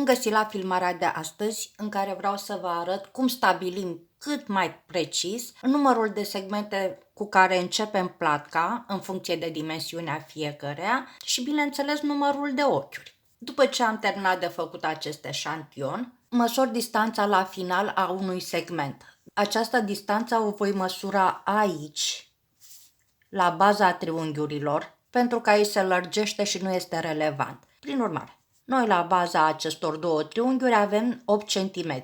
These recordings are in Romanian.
Bun găsit la filmarea de astăzi, în care vreau să vă arăt cum stabilim cât mai precis numărul de segmente cu care începem platca în funcție de dimensiunea fiecăreia și, bineînțeles, numărul de ochiuri. După ce am terminat de făcut acest eșantion, măsor distanța la final a unui segment. Această distanță o voi măsura aici, la baza triunghiurilor, pentru că aici se lărgește și nu este relevant. Prin urmare, noi la baza acestor două triunghiuri avem 8 cm,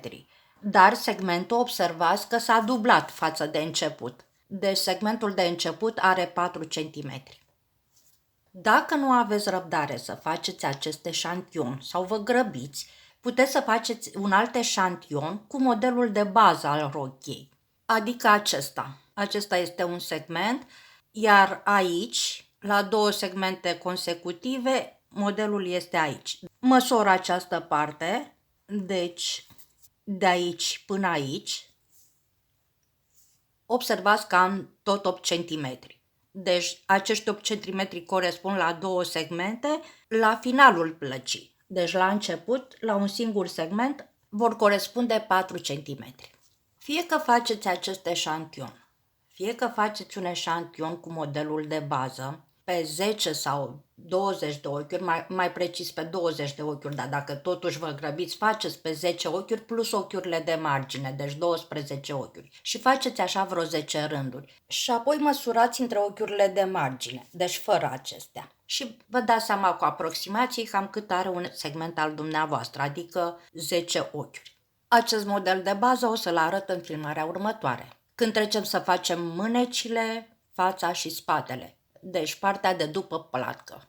dar segmentul observați că s-a dublat față de început. Deci segmentul de început are 4 cm. Dacă nu aveți răbdare să faceți acest eșantion sau vă grăbiți, puteți să faceți un alt eșantion cu modelul de bază al rochiei, adică acesta. Acesta este un segment, iar aici, la două segmente consecutive, modelul este aici. Măsor această parte, deci de aici până aici. Observați că am tot 8 cm. Deci acești 8 cm corespund la două segmente la finalul plăcii. Deci la început, la un singur segment, vor corespunde 4 cm. Fie că faceți acest eșantion, fie că faceți un eșantion cu modelul de bază, pe 10 sau 20 de ochiuri, mai precis pe 20 de ochiuri, dar dacă totuși vă grăbiți, faceți pe 10 ochiuri plus ochiurile de margine, deci 12 ochiuri. Și faceți așa vreo 10 rânduri. Și apoi măsurați între ochiurile de margine, deci fără acestea. Și vă dați seama cu aproximații cam cât are un segment al dumneavoastră, adică 10 ochiuri. Acest model de bază o să-l arăt în filmarea următoare, când trecem să facem mânecile, fața și spatele. Deci partea de după platcă.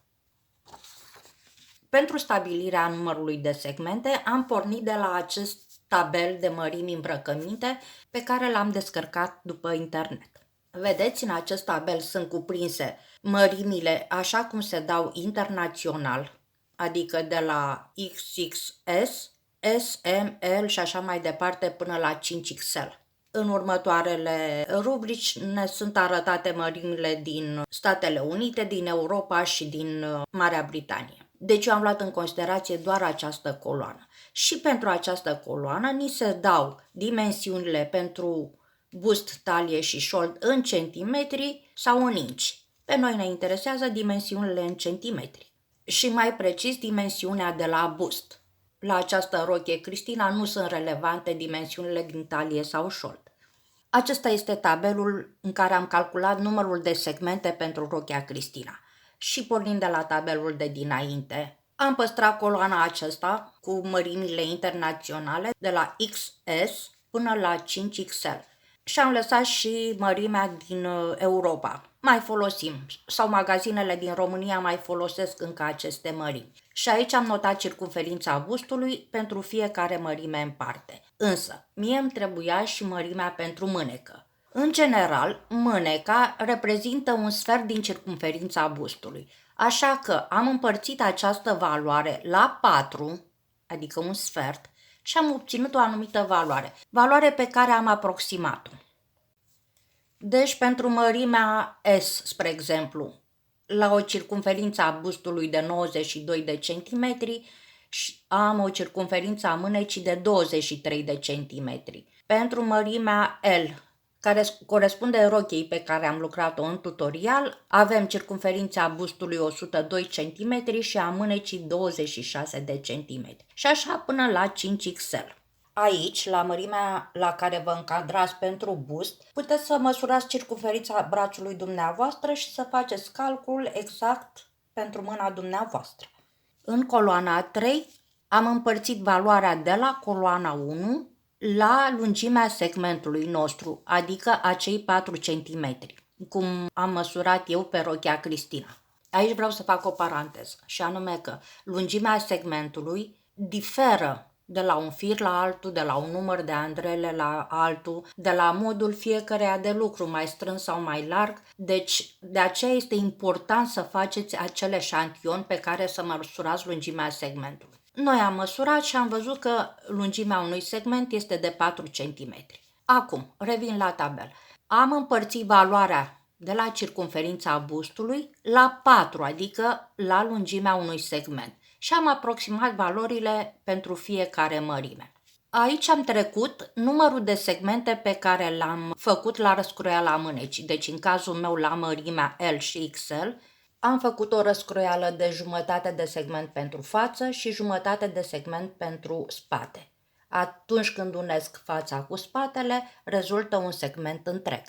Pentru stabilirea numărului de segmente am pornit de la acest tabel de mărimi îmbrăcăminte pe care l-am descărcat după internet. Vedeți, în acest tabel sunt cuprinse mărimile așa cum se dau internațional, adică de la XXS, S, M, L și așa mai departe până la 5XL. În următoarele rubrici ne sunt arătate mărimile din Statele Unite, din Europa și din Marea Britanie. Deci eu am luat în considerație doar această coloană. Și pentru această coloană ni se dau dimensiunile pentru bust, talie și șold în centimetri sau în inci. Pe noi ne interesează dimensiunile în centimetri. Și mai precis dimensiunea de la bust. La această rochie Cristina nu sunt relevante dimensiunile din talie sau șold. Acesta este tabelul în care am calculat numărul de segmente pentru rochia Cristina. Și pornind de la tabelul de dinainte, am păstrat coloana aceasta cu mărimile internaționale de la XS până la 5XL. Și am lăsat și mărimea din Europa. Mai folosim, sau magazinele din România mai folosesc încă aceste mărimi. Și aici am notat circumferința bustului pentru fiecare mărime în parte. Însă, mie îmi trebuia și mărimea pentru mânecă. În general, mâneca reprezintă un sfert din circumferința bustului. Așa că am împărțit această valoare la 4, adică un sfert, și am obținut o anumită valoare pe care am aproximat-o. Deci pentru mărimea S, spre exemplu, la o circumferință a bustului de 92 de centimetri, am o circumferință a mânecii de 23 de centimetri. Pentru mărimea L, care corespunde rochiei pe care am lucrat-o în tutorial, avem circumferința bustului 102 cm și a mânecii 26 de cm. Și așa până la 5XL. Aici, la mărimea la care vă încadrați pentru bust, puteți să măsurați circumferința brațului dumneavoastră și să faceți calculul exact pentru mâna dumneavoastră. În coloana 3 am împărțit valoarea de la coloana 1 la lungimea segmentului nostru, adică acei 4 cm, cum am măsurat eu pe rochia Cristina. Aici vreau să fac o paranteză, și anume că lungimea segmentului diferă de la un fir la altul, de la un număr de andrele la altul, de la modul fiecăreia de lucru, mai strâns sau mai larg. Deci, de aceea este important să faceți acel eșantion pe care să măsurați lungimea segmentului. Noi am măsurat și am văzut că lungimea unui segment este de 4 cm. Acum, revin la tabel. Am împărțit valoarea de la circumferința bustului la 4, adică la lungimea unui segment. și am aproximat valorile pentru fiecare mărime. Aici am trecut numărul de segmente pe care l-am făcut la răscroiala mânecii. Deci în cazul meu la mărimea L și XL am făcut o răscroială de jumătate de segment pentru față și jumătate de segment pentru spate. Atunci când unesc fața cu spatele, rezultă un segment întreg.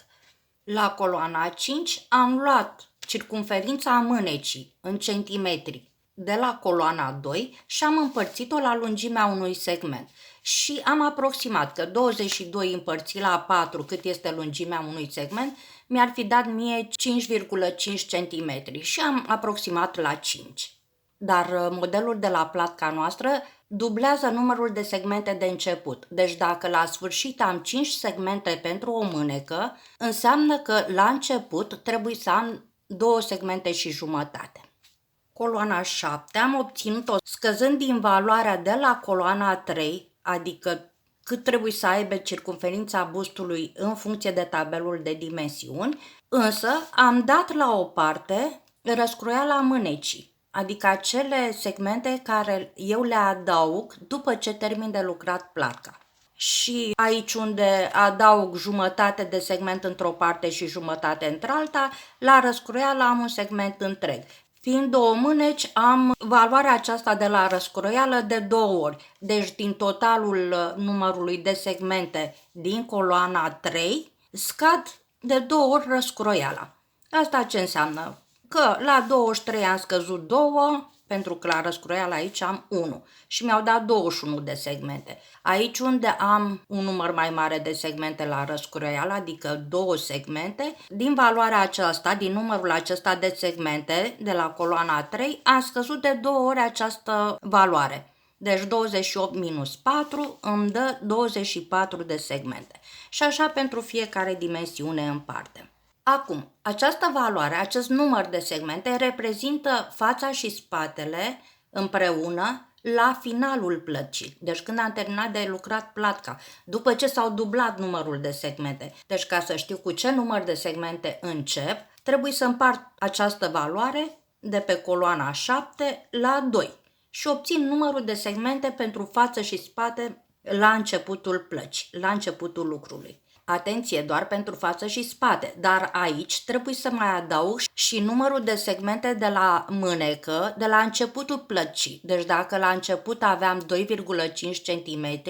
La coloana 5 am luat circumferința mânecii în centimetri de la coloana 2 și am împărțit-o la lungimea unui segment. Și am aproximat că 22 împărțit la 4, cât este lungimea unui segment, mi-ar fi dat mie 5,5 cm și am aproximat la 5. Dar modelul de la platca noastră dublează numărul de segmente de început. Deci dacă la sfârșit am 5 segmente pentru o mânecă, înseamnă că la început trebuie să am 2 segmente și jumătate. Coloana 7 am obținut-o scăzând din valoarea de la coloana 3, adică cât trebuie să aibă circumferința bustului în funcție de tabelul de dimensiuni, însă am dat la o parte răscroiala mânecii, adică acele segmente care eu le adaug după ce termin de lucrat platca. Și aici unde adaug jumătate de segment într-o parte și jumătate într-alta, la răscroială am un segment întreg. Fiind 2 mâneci, am valoarea aceasta de la răscroială de 2 ori. Deci din totalul numărului de segmente din coloana 3, scad de 2 ori răscroiala. Asta ce înseamnă? Că la 23 am scăzut 2, pentru că la răscroială aici am 1 și mi-au dat 21 de segmente. Aici unde am un număr mai mare de segmente la răscroială, adică 2 segmente, din valoarea aceasta, din numărul acesta de segmente de la coloana 3, am scăzut de 2 ori această valoare. Deci 28 minus 4 îmi dă 24 de segmente. Și așa pentru fiecare dimensiune în parte. Acum, această valoare, acest număr de segmente reprezintă fața și spatele împreună la finalul plăcii. Deci când am terminat de lucrat platca, după ce s-au dublat numărul de segmente. Deci ca să știu cu ce număr de segmente încep, trebuie să împart această valoare de pe coloana 7 la 2 și obțin numărul de segmente pentru față și spate la începutul plăcii, la începutul lucrului. Atenție, doar pentru față și spate, dar aici trebuie să mai adaug și numărul de segmente de la mânecă de la începutul plăcii. Deci dacă la început aveam 2,5 cm,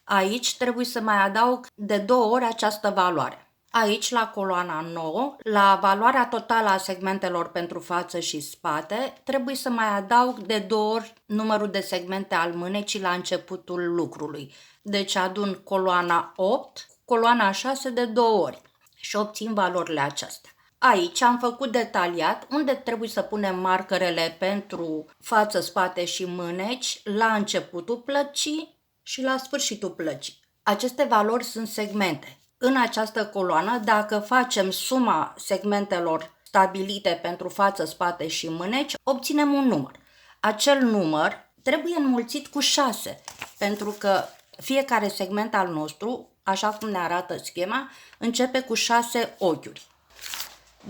aici trebuie să mai adaug de 2 ori această valoare. Aici, la coloana 9, la valoarea totală a segmentelor pentru față și spate, trebuie să mai adaug de 2 ori numărul de segmente al mânecii la începutul lucrului. Deci adun coloana 8, coloana 6 de 2 ori și obțin valorile acestea. Aici am făcut detaliat unde trebuie să punem markerele pentru față, spate și mâneci la începutul plăcii și la sfârșitul plăcii. Aceste valori sunt segmente. În această coloană, dacă facem suma segmentelor stabilite pentru față, spate și mâneci, obținem un număr. Acel număr trebuie înmulțit cu 6, pentru că fiecare segment al nostru, așa cum ne arată schema, începe cu 6 ochiuri.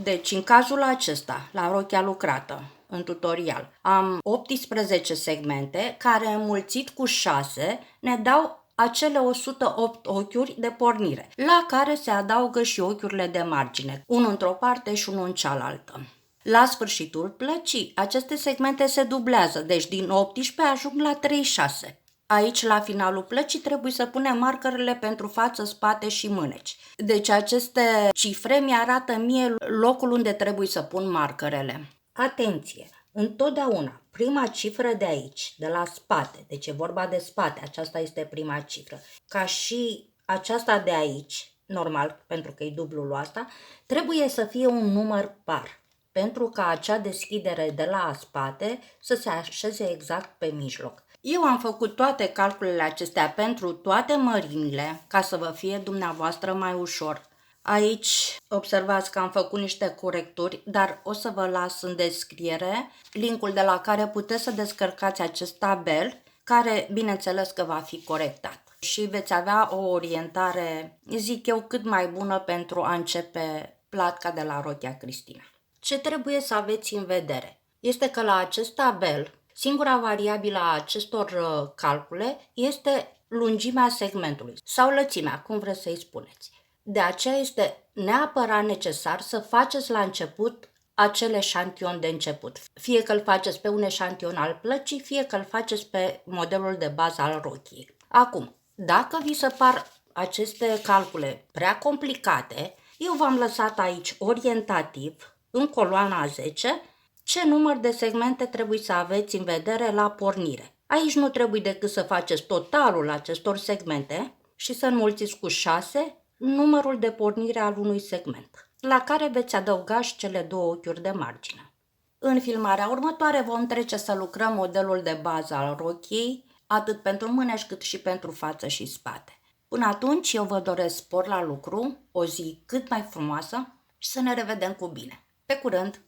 Deci, în cazul acesta, la rochia lucrată, în tutorial, am 18 segmente care înmulțit cu 6 ne dau acele 108 ochiuri de pornire, la care se adaugă și ochiurile de margine, unul într-o parte și unul în cealaltă. La sfârșitul plăcii, aceste segmente se dublează, deci din 18 ajung la 36. Aici, la finalul plăcii, trebuie să punem markerele pentru față, spate și mâneci. Deci aceste cifre mi-arată mie locul unde trebuie să pun markerele. Atenție! Întotdeauna, prima cifră de aici, de la spate, deci e vorba de spate, aceasta este prima cifră, ca și aceasta de aici, normal, pentru că e dublul ăsta, trebuie să fie un număr par, pentru ca acea deschidere de la spate să se așeze exact pe mijloc. Eu am făcut toate calculele acestea pentru toate mărimile, ca să vă fie dumneavoastră mai ușor. Aici observați că am făcut niște corecturi, dar o să vă las în descriere linkul de la care puteți să descărcați acest tabel, care bineînțeles că va fi corectat. Și veți avea o orientare, zic eu, cât mai bună pentru a începe platca de la rochia Cristina. Ce trebuie să aveți în vedere este că la acest tabel Singura variabilă a acestor calcule este lungimea segmentului sau lățimea, cum vreți să-i spuneți. De aceea este neapărat necesar să faceți la început acel eșantion de început. Fie că îl faceți pe un eșantion al plăcii, fie că îl faceți pe modelul de bază al rochiei. Acum, dacă vi se par aceste calcule prea complicate, eu v-am lăsat aici orientativ, în coloana 10, ce număr de segmente trebuie să aveți în vedere la pornire. Aici nu trebuie decât să faceți totalul acestor segmente și să înmulțiți cu 6 numărul de pornire al unui segment, la care veți adăuga și cele două ochiuri de margine. În filmarea următoare vom trece să lucrăm modelul de bază al rochiei, atât pentru mâneși cât și pentru față și spate. Până atunci eu vă doresc spor la lucru, o zi cât mai frumoasă și să ne revedem cu bine. Pe curând!